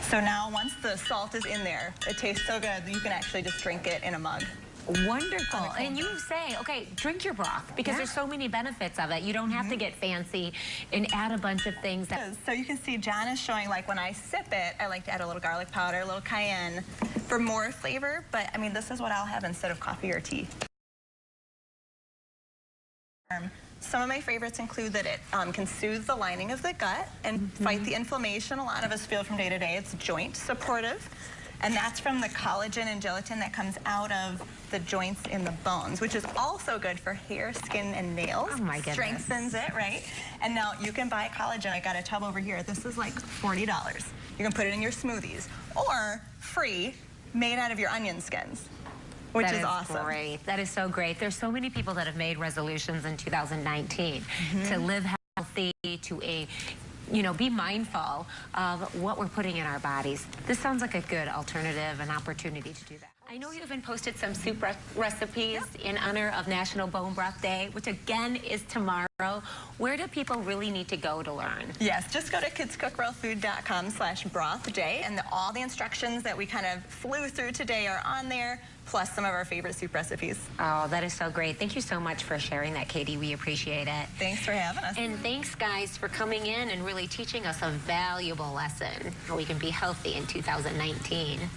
So now once the salt is in there, it tastes so good that you can actually just drink it in a mug. Wonderful. And you say, okay, drink your broth because there's so many benefits of it. You don't have to get fancy and add a bunch of things. So you can see John is showing, like, when I sip it, I like to add a little garlic powder, a little cayenne for more flavor. But, I mean, this is what I'll have instead of coffee or tea. Some of my favorites include that it can soothe the lining of the gut and fight the inflammation a lot of us feel from day to day. It's joint supportive. And that's from the collagen and gelatin that comes out of the joints in the bones, which is also good for hair, skin, and nails. Oh, my goodness. Strengthens it, right? And now you can buy collagen. I got a tub over here. This is like $40. You can put it in your smoothies. Or free, made out of your onion skins, which is awesome. Great. That is so great. There's so many people that have made resolutions in 2019 to live healthy, to be mindful of what we're putting in our bodies. This sounds like a good alternative and opportunity to do that. I know you even posted some soup recipes in honor of National Bone Broth Day, which again is tomorrow. Where do people really need to go to learn? Yes, just go to kidscookrealfood.com/brothday, and all the instructions that we kind of flew through today are on there, plus some of our favorite soup recipes. Oh, that is so great. Thank you so much for sharing that, Katie. We appreciate it. Thanks for having us. And thanks, guys, for coming in and really teaching us a valuable lesson how we can be healthy in 2019.